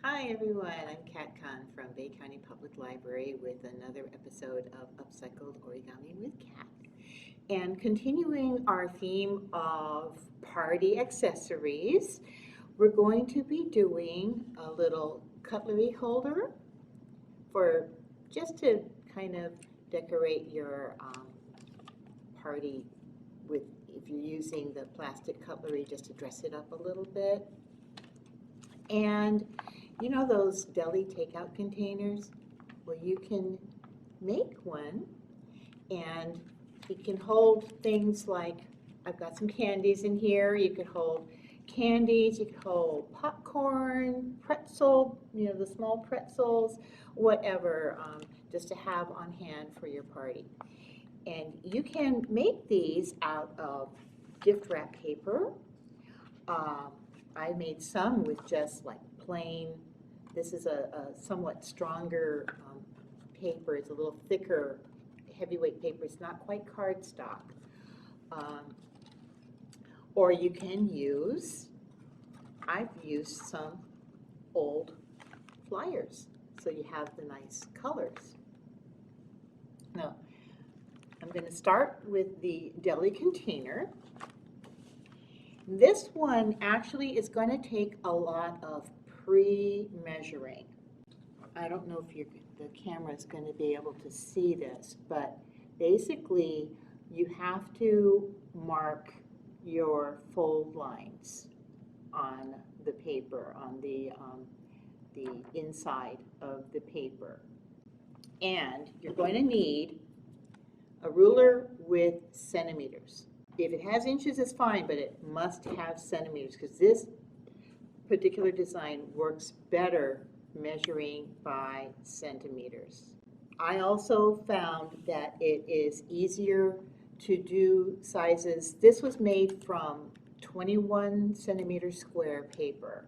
Hi everyone, I'm Kat Kahn from Bay County Public Library with another episode of Upcycled Origami with Kat. And continuing our theme of party accessories, we're going to be doing a little cutlery holder for just to kind of decorate your party with, if you're using the plastic cutlery, just to dress it up a little bit. And you know those deli takeout containers? Well, you can make one and it can hold things like, I've got some candies in here. You could hold candies, you could hold popcorn, pretzel, the small pretzels, whatever, just to have on hand for your party. And you can make these out of gift wrap paper. I made some with just like plain, this is a somewhat stronger paper. It's a little thicker, heavyweight paper. It's not quite cardstock. Or you can use, I've used some old flyers, so you have the nice colors. Now, I'm going to start with the Deli Container. This one actually is going to take a lot of pre-measuring. I don't know if the camera is going to be able to see this, but basically you have to mark your fold lines on the paper, on the inside of the paper. And you're going to need a ruler with centimeters. If it has inches, it's fine, but it must have centimeters because this particular design works better measuring by centimeters. I also found that it is easier to do sizes. This was made from 21 centimeter square paper.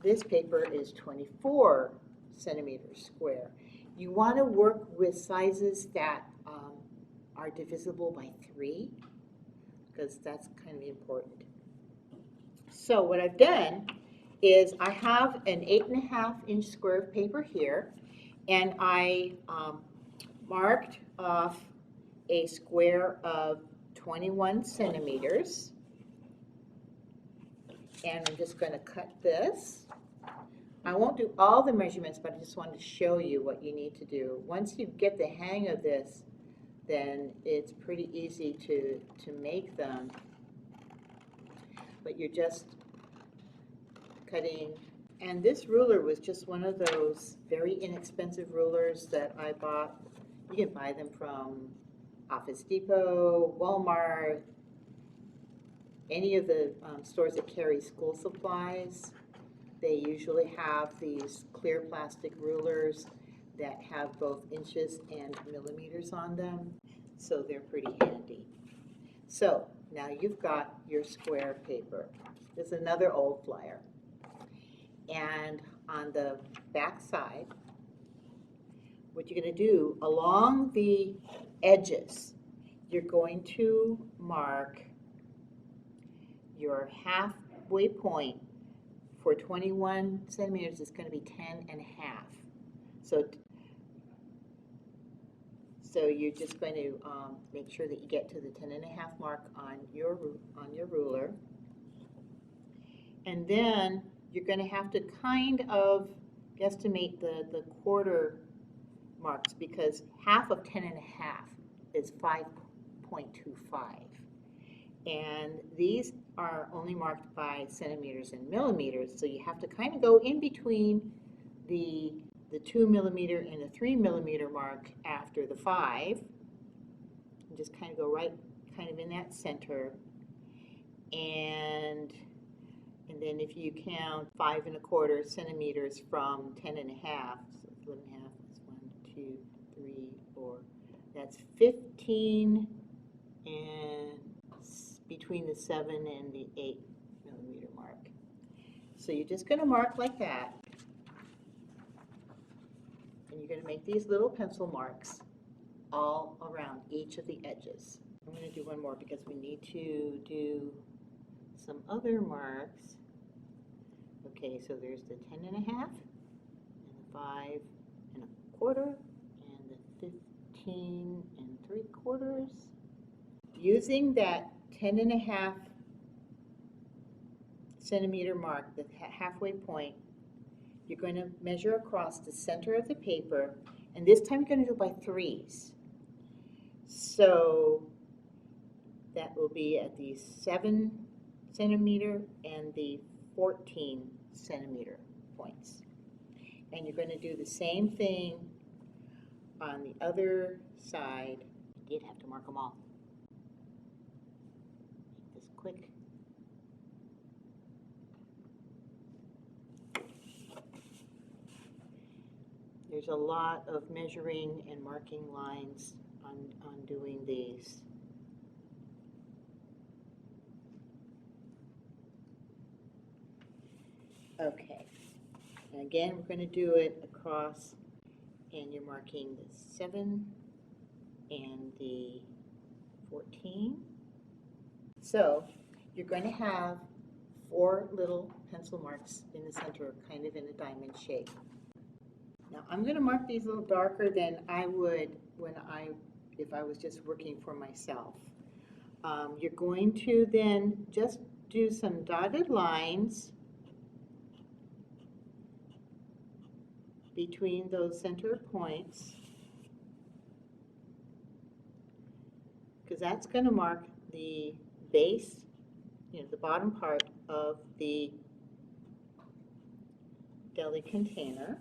This paper is 24 centimeters square. You want to work with sizes that are divisible by 3, because that's kind of important. So what I've done is I have an 8.5 inch square of paper here, and I marked off a square of 21 centimeters, and I'm just going to cut this. I won't do all the measurements, but I just wanted to show you what you need to do. Once you get the hang of this, then it's pretty easy to make them. But you're just cutting. And this ruler was just one of those very inexpensive rulers that I bought. You can buy them from Office Depot, Walmart, any of the stores that carry school supplies. They usually have these clear plastic rulers that have both inches and millimeters on them, so they're pretty handy. So now you've got your square paper. There's another old flyer. And on the back side, what you're going to do along the edges, you're going to mark your halfway point. For 21 centimeters, it's going to be 10.5. So you're just going to make sure that you get to the 10.5 mark on your ruler. And then you're going to have to kind of guesstimate the quarter marks, because half of 10.5 is 5.25. And these are only marked by centimeters and millimeters, so you have to kind of go in between the 2 millimeter and the 3 millimeter mark after the 5, and just kind of go right kind of in that center. And then if you count 5.25 centimeters from 10.5, so 11.5 is 1, 2, 3, 4, that's 15 and between the 7 and the 8 millimeter mark. So you're just going to mark like that, and you're going to make these little pencil marks all around each of the edges. I'm going to do one more because we need to do some other marks. Okay, so there's the 10 1/2, and the 5 1/4, and the 15 3/4. Using that 10 1/2 centimeter mark, the halfway point, you're going to measure across the center of the paper, and this time you're going to do it by 3s. So that will be at the 7 centimeter and the 14 centimeter points. And you're going to do the same thing on the other side. You did have to mark them all. Make this quick. There's a lot of measuring and marking lines on doing these. Okay, and again, we're going to do it across, and you're marking the 7 and the 14. So you're going to have 4 little pencil marks in the center, kind of in a diamond shape. Now I'm going to mark these a little darker than I would if I was just working for myself. You're going to then just do some dotted lines between those center points, because that's going to mark the base, the bottom part of the deli container.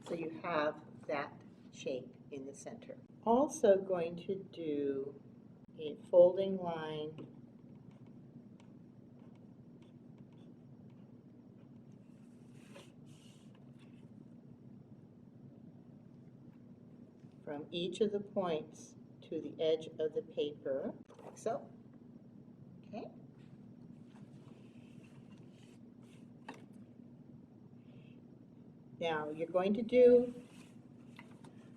So you have that shape in the center. Also going to do a folding line from each of the points to the edge of the paper, like so. Okay. Now you're going to do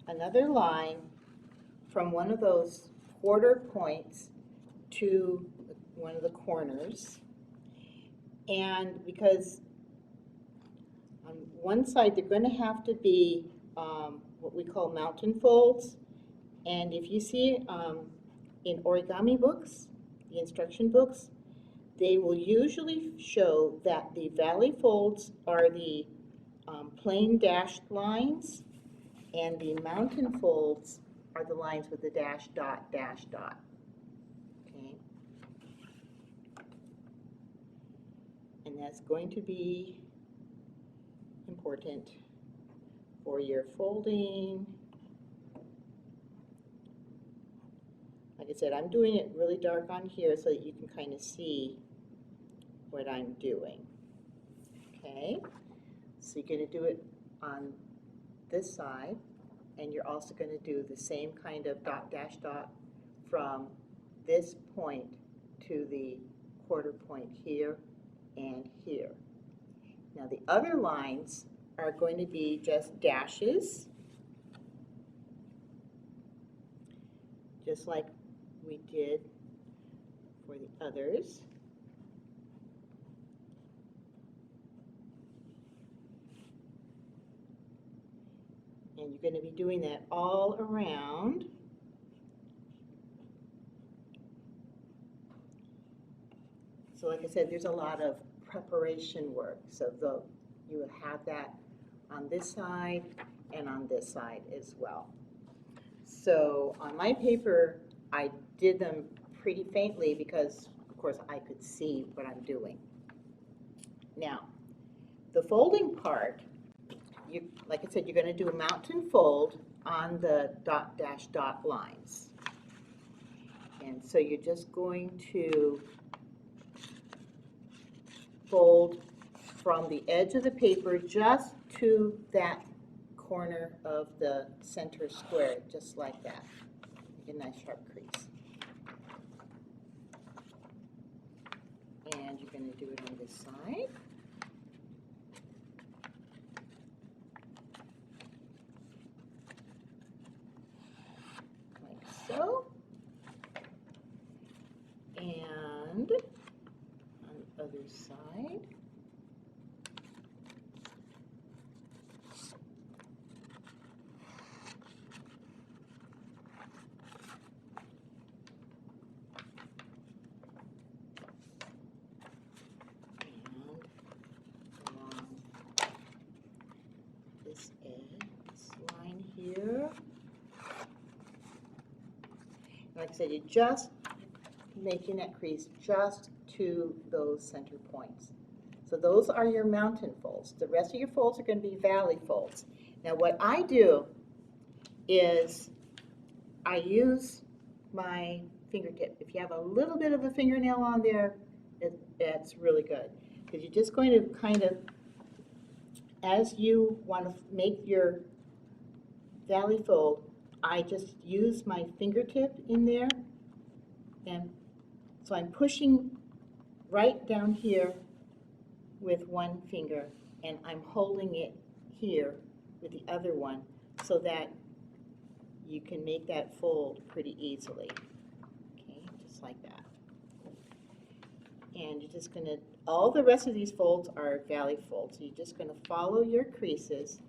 another line from one of those quarter points to one of the corners. And because on one side they're going to have to be what we call mountain folds. And if you see in origami books, the instruction books, they will usually show that the valley folds are the plain dashed lines, and the mountain folds are the lines with the dash, dot, dash, dot. Okay? And that's going to be important for your folding. Like I said, I'm doing it really dark on here so that you can kind of see what I'm doing. Okay? So you're going to do it on this side, and you're also going to do the same kind of dot, dash, dot from this point to the quarter point here and here. Now the other lines are going to be just dashes, just like we did for the others. And you're going to be doing that all around. So like I said, there's a lot of preparation work. So you would have that on this side and on this side as well. So on my paper, I did them pretty faintly because, of course, I could see what I'm doing. Now, the folding part, like I said, you're going to do a mountain fold on the dot, dash, dot lines. And so you're just going to fold from the edge of the paper just to that corner of the center square, just like that. make a nice sharp crease. And you're going to do it on this side. Like so. And on the other side. This line here. Like I said, you're just making that crease just to those center points. So those are your mountain folds. The rest of your folds are going to be valley folds. Now what I do is I use my fingertip. If you have a little bit of a fingernail on there, that's really good. Because you're just going to kind of, as you want to make your valley fold, I just use my fingertip in there, and so I'm pushing right down here with one finger, and I'm holding it here with the other one so that you can make that fold pretty easily. Okay, just like that. And you're just going to, all the rest of these folds are valley folds. So you're just going to follow your creases,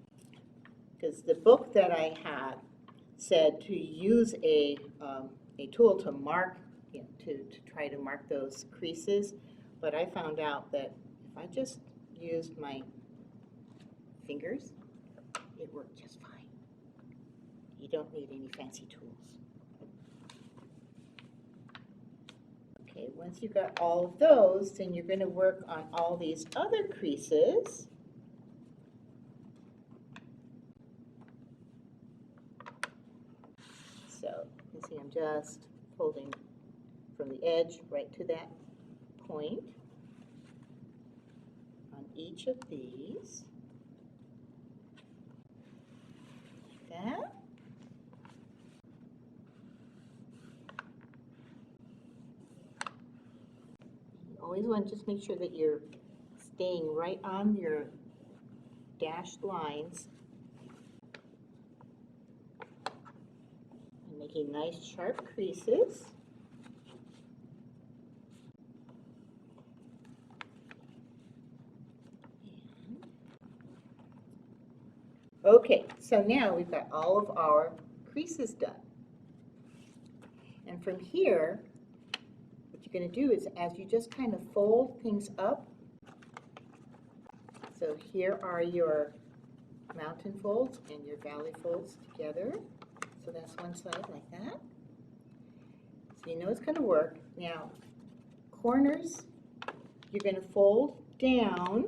because the book that I had said to use a tool to mark, you know, to try to mark those creases, but I found out that if I just used my fingers, it worked just fine. You don't need any fancy tools. Okay, once you've got all of those, then you're going to work on all these other creases. So you can see I'm just folding from the edge right to that point on each of these, like that. You always want to just make sure that you're staying right on your dashed lines and making nice sharp creases. Okay, so now we've got all of our creases done. And from here, what you're going to do is, as you just kind of fold things up, so here are your mountain folds and your valley folds together. So that's one side like that. So you know it's going to work. Now, corners, you're going to fold down,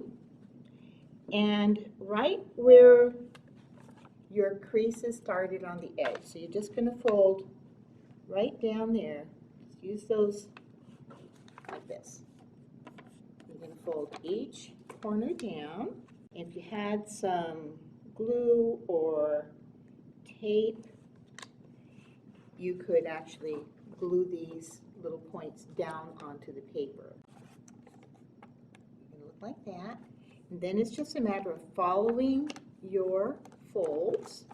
and right where your creases started on the edge. So you're just going to fold right down there. Just use those like this. You're going to fold each corner down. If you had some glue or tape, you could actually glue these little points down onto the paper. It's going to look like that. And then it's just a matter of following your folds.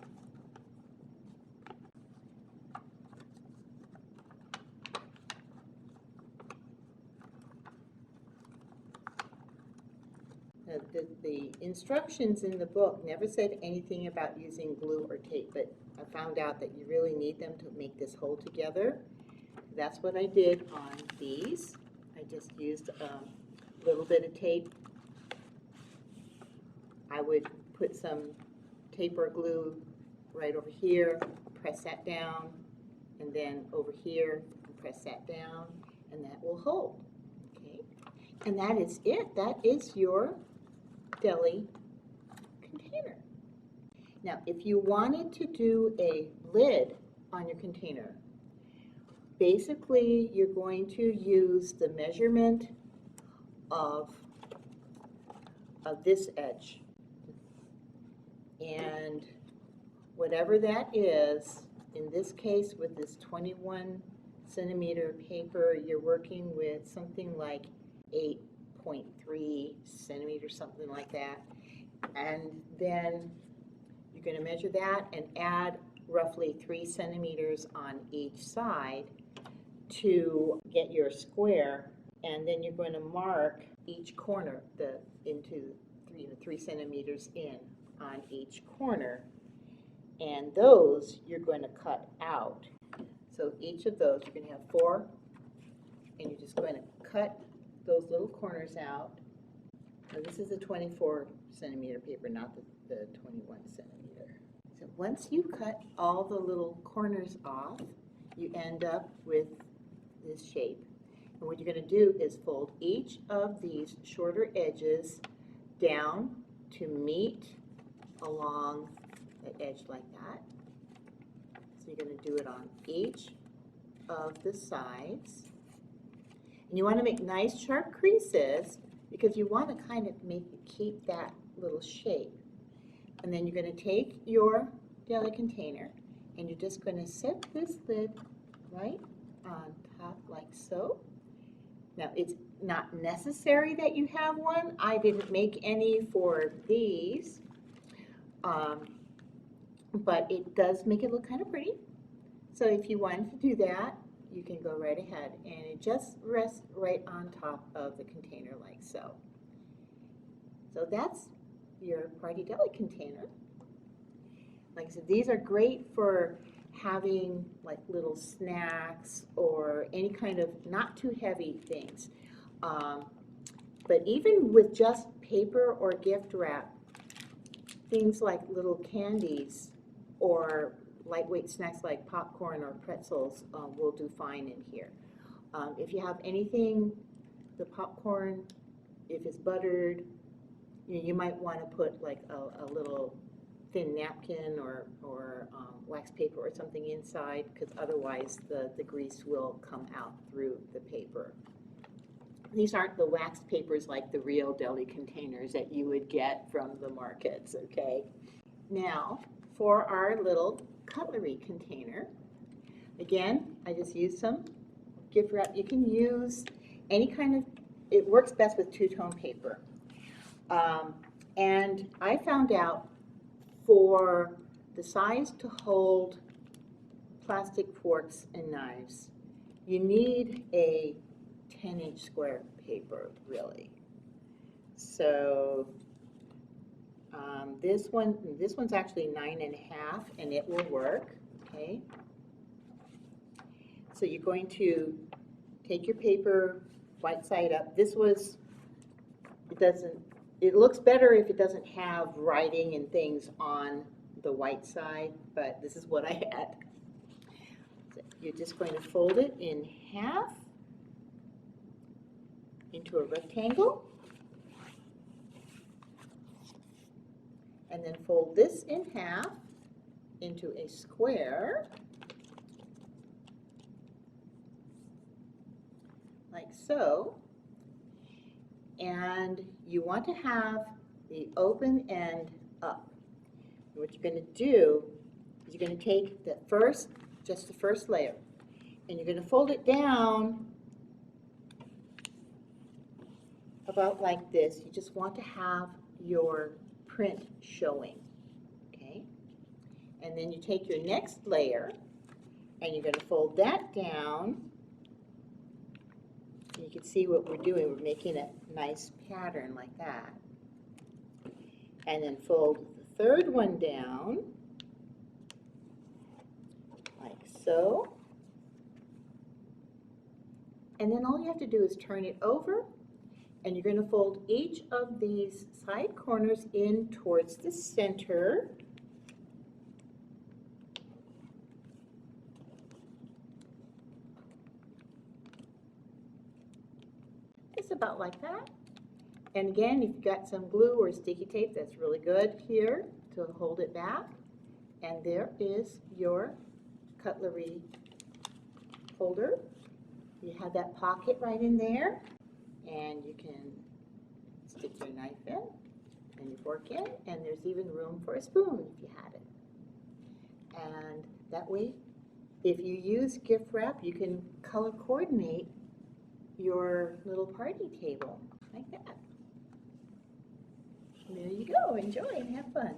The instructions in the book never said anything about using glue or tape, but I found out that you really need them to make this hold together. That's what I did on these. I just used a little bit of tape. I would put some tape or glue right over here, press that down, and then over here, press that down, and that will hold. Okay, and that is it. That is your deli container. Now, if you wanted to do a lid on your container, basically you're going to use the measurement of this edge. And whatever that is in this case, with this 21 centimeter paper, you're working with something like 8.3 centimeters, something like that. And then you're going to measure that and add roughly 3 centimeters on each side to get your square. And then you're going to mark each corner into 3 centimeters in on each corner. And those you're going to cut out. So each of those, you're going to have 4, and you're just going to cut those little corners out. Now this is a 24 centimeter paper, not the 21 centimeter. So once you cut all the little corners off, you end up with this shape. And what you're going to do is fold each of these shorter edges down to meet along the edge like that. So you're going to do it on each of the sides. And you want to make nice sharp creases because you want to kind of keep that little shape. And then you're going to take your deli container and you're just going to set this lid right on top like so. Now it's not necessary that you have one. I didn't make any for these. But it does make it look kind of pretty. So if you wanted to do that, you can go right ahead, and it just rests right on top of the container like so. So that's your party deli container. Like I said, these are great for having like little snacks or any kind of not too heavy things. But even with just paper or gift wrap, things like little candies or lightweight snacks like popcorn or pretzels will do fine in here. If you have anything, the popcorn, if it's buttered, you might want to put like a little thin napkin or wax paper or something inside, because otherwise the grease will come out through the paper. These aren't the wax papers like the real deli containers that you would get from the markets, okay? Now, for our little cutlery container, again, I just used some gift wrap. You can use any kind of, it works best with two-tone paper. And I found out for the size to hold plastic forks and knives, you need a 10-inch square paper, really. So this one's actually 9.5, and it will work, okay? So you're going to take your paper white side up. It looks better if it doesn't have writing and things on the white side, but this is what I had. So you're just going to fold it in half into a rectangle, and then fold this in half into a square, like so. And you want to have the open end up. And what you're going to do is you're going to take just the first layer, and you're going to fold it down about like this. You just want to have your print showing, okay? And then you take your next layer and you're going to fold that down. And you can see what we're doing. We're making a nice pattern like that. And then fold the third one down like so. And then all you have to do is turn it over, and you're going to fold each of these side corners in towards the center. Just about like that. And again, if you've got some glue or sticky tape, that's really good here to hold it back. And there is your cutlery holder. You have that pocket right in there, and you can stick your knife in and your fork in, and there's even room for a spoon if you had it. And that way if you use gift wrap, you can color coordinate your little party table like that. There you go, enjoy and have fun.